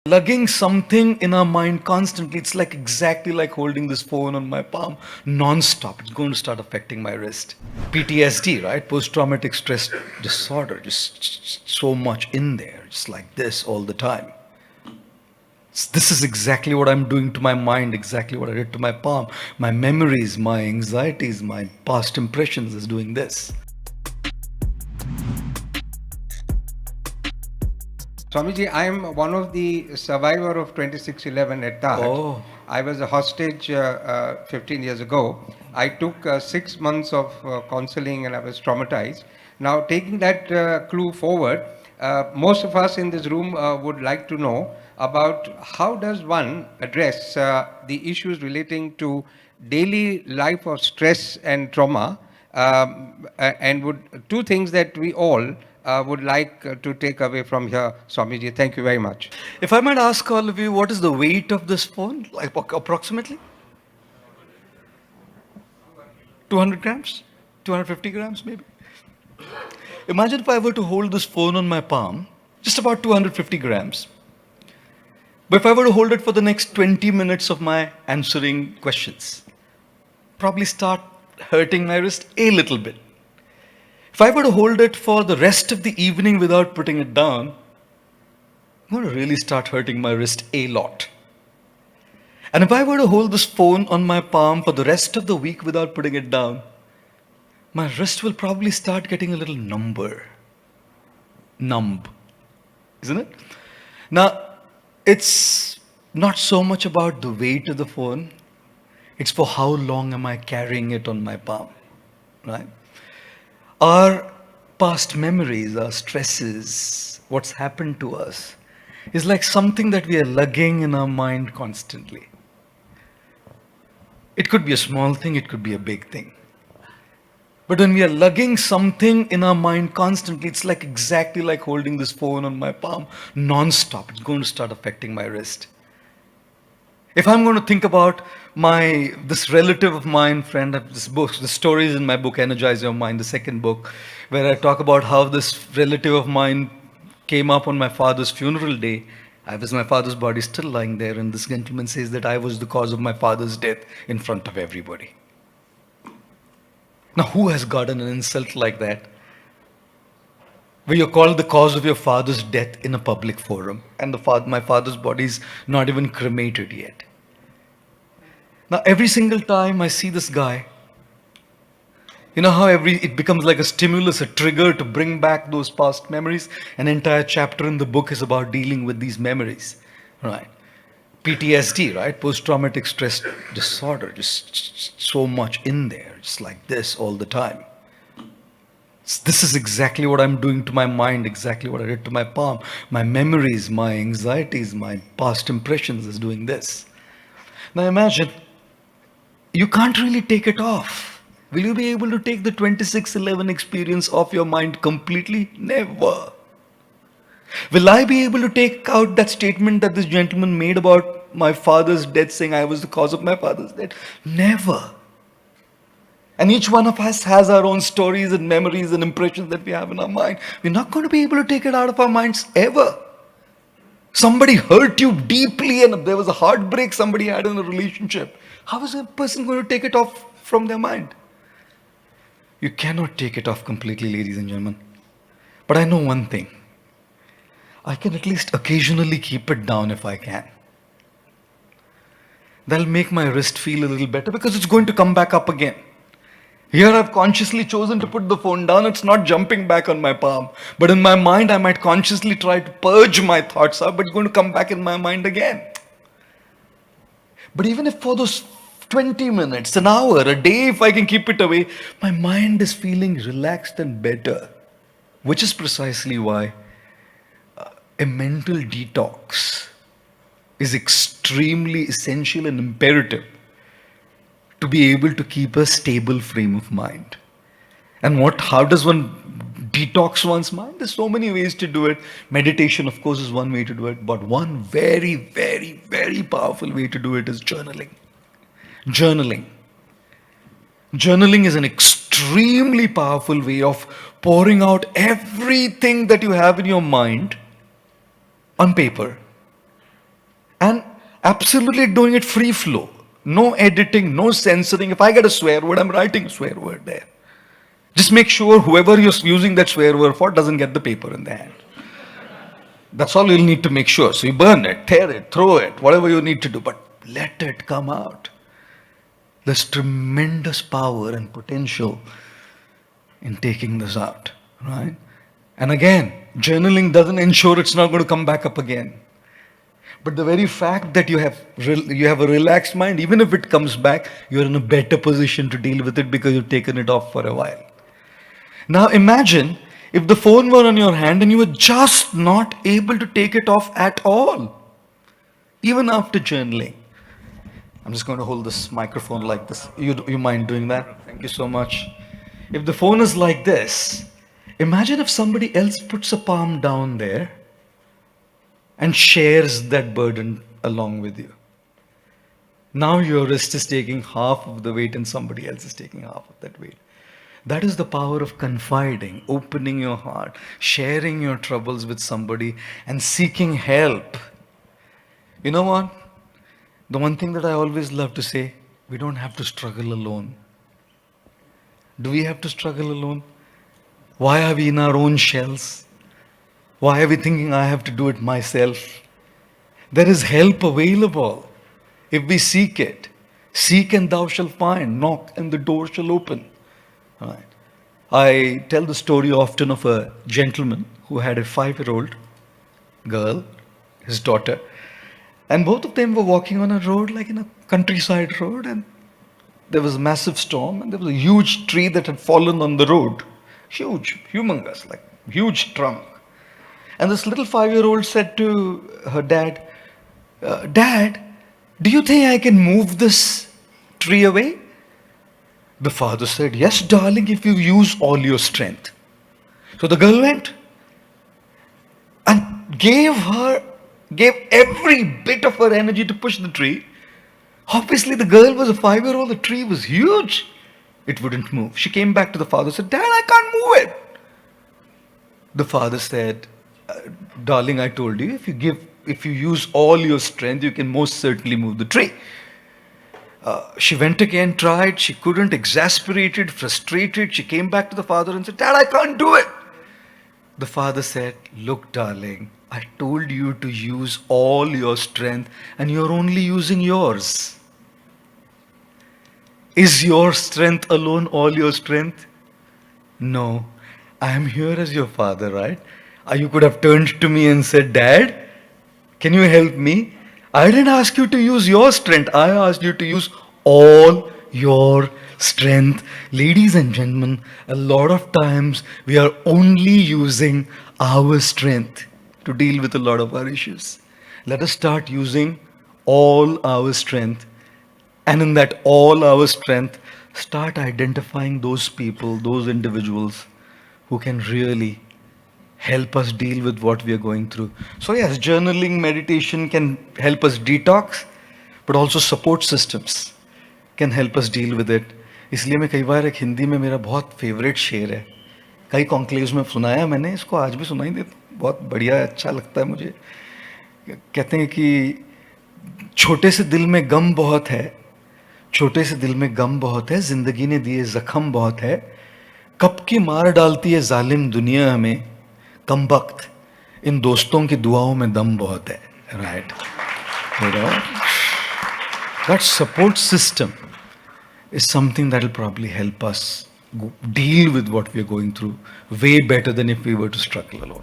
Lugging something in our mind constantly. It's like exactly like holding this phone on my palm non-stop. It's going to start affecting my wrist. PTSD, right? Post-traumatic stress disorder. Just so much in there. Just like this all the time. This is exactly what I'm doing to my mind, exactly what I did to my palm. My memories, my anxieties, my past impressions is doing this. Swamiji, I am one of the survivor of 2611 at Taj. Oh. I was a hostage 15 years ago. I took 6 months of counseling and I was traumatized. Now, taking that clue forward, most of us in this room would like to know about how does one address the issues relating to daily life of stress and trauma, and would two things that we all would like to take away from here, Swamiji. Thank you very much. If I might ask all of you, what is the weight of this phone? Like approximately? 200 grams? 250 grams maybe? Imagine if I were to hold this phone on my palm, just about 250 grams. But if I were to hold it for the next 20 minutes of my answering questions, probably start hurting my wrist a little bit. If I were to hold it for the rest of the evening without putting it down, I'm going to really start hurting my wrist a lot. And if I were to hold this phone on my palm for the rest of the week without putting it down, my wrist will probably start getting a little numb, isn't it? Now, it's not so much about the weight of the phone, it's for how long am I carrying it on my palm, right? Our past memories, our stresses, what's happened to us, is like something that we are lugging in our mind constantly. It could be a small thing, it could be a big thing. But when we are lugging something in our mind constantly, it's like exactly like holding this phone on my palm non-stop. It's going to start affecting my wrist. If I'm going to think about this relative of mine, friend, this book, the stories in my book, Energize Your Mind, the second book, where I talk about how this relative of mine came up on my father's funeral day. My father's body still lying there, and this gentleman says that I was the cause of my father's death in front of everybody. Now, who has gotten an insult like that? Where you're called the cause of your father's death in a public forum, and my father's body is not even cremated yet. Now, every single time I see this guy, you know how it becomes like a stimulus, a trigger to bring back those past memories? An entire chapter in the book is about dealing with these memories, right? PTSD, right? Post-traumatic stress disorder, just so much in there, just like this all the time. This is exactly what I'm doing to my mind, exactly what I did to my palm. My memories, my anxieties, my past impressions is doing this. Now imagine, you can't really take it off. Will you be able to take the 2611 experience off your mind completely? Never. Will I be able to take out that statement that this gentleman made about my father's death, saying I was the cause of my father's death? Never. And each one of us has our own stories and memories and impressions that we have in our mind. We're not going to be able to take it out of our minds ever. Somebody hurt you deeply and there was a heartbreak somebody had in a relationship. How is a person going to take it off from their mind? You cannot take it off completely, ladies and gentlemen. But I know one thing. I can at least occasionally keep it down if I can. That'll make my wrist feel a little better because it's going to come back up again. Here I've consciously chosen to put the phone down. It's not jumping back on my palm. But in my mind, I might consciously try to purge my thoughts out, but it's going to come back in my mind again. But even if for those 20 minutes, an hour, a day, if I can keep it away, my mind is feeling relaxed and better. Which is precisely why a mental detox is extremely essential and imperative to be able to keep a stable frame of mind. And how does one detox one's mind? There's so many ways to do it. Meditation, of course, is one way to do it. But one very, very, very powerful way to do it is journaling. Journaling. Journaling is an extremely powerful way of pouring out everything that you have in your mind on paper absolutely doing it free flow. No editing, no censoring. If I get a swear word, I'm writing a swear word there. Just make sure whoever you're using that swear word for doesn't get the paper in their hand. That's all you'll need to make sure. So you burn it, tear it, throw it, whatever you need to do, but let it come out. There's tremendous power and potential in taking this out, right? And again, journaling doesn't ensure it's not going to come back up again. But the very fact that you have a relaxed mind, even if it comes back, you're in a better position to deal with it because you've taken it off for a while. Now imagine if the phone were on your hand and you were just not able to take it off at all, even after journaling. I'm just going to hold this microphone like this. You mind doing that? Thank you so much. If the phone is like this, imagine if somebody else puts a palm down there and shares that burden along with you. Now your wrist is taking half of the weight and somebody else is taking half of that weight. That is the power of confiding, opening your heart, sharing your troubles with somebody and seeking help. You know what? The one thing that I always love to say, we don't have to struggle alone. Do we have to struggle alone? Why are we in our own shells? Why are we thinking I have to do it myself? There is help available if we seek it. Seek and thou shalt find. Knock and the door shall open. Right. I tell the story often of a gentleman who had a 5-year-old girl, his daughter, and both of them were walking on a road, like in a countryside road, and there was a massive storm, and there was a huge tree that had fallen on the road. Huge, humongous, like huge trunk. And this little 5-year-old said to her dad, Dad, do you think I can move this tree away? The father said, yes, darling, if you use all your strength. So the girl went and gave every bit of her energy to push the tree. Obviously, the girl was a 5-year-old, the tree was huge. It wouldn't move. She came back to the father and said, Dad, I can't move it. The father said, darling, I told you, if you use all your strength, you can most certainly move the tree. She went again, tried, she couldn't, exasperated, frustrated. She came back to the father and said, Dad, I can't do it. The father said, look, darling, I told you to use all your strength and you're only using yours. Is your strength alone all your strength? No. I am here as your father, right? You could have turned to me and said, Dad, can you help me? I didn't ask you to use your strength. I asked you to use all your strength. Ladies and gentlemen, a lot of times we are only using our strength to deal with a lot of our issues. Let us start using all our strength. And in that all our strength, start identifying those people, those individuals who can really help us deal with what we are going through. So yes, journaling, meditation can help us detox, but also support systems can help us deal with it. इसलिए मैं कई बार एक हिंदी में मेरा बहुत favourite शेर है, कई कॉन्क्लेव्स में सुनाया मैंने, इसको आज भी सुनाई देता हूँ, बहुत बढ़िया अच्छा लगता है मुझे. कहते हैं कि छोटे से दिल में गम बहुत है, छोटे से दिल में गम बहुत है, जिंदगी ने दिए जख्म बहुत है, कब की मार डालती है जालिम दुनिया हमें, कम वक्त इन दोस्तों की दुआओं में दम बहुत है. Right, that support system is something that will probably help us deal with what we are going through way better than if we were to struggle alone.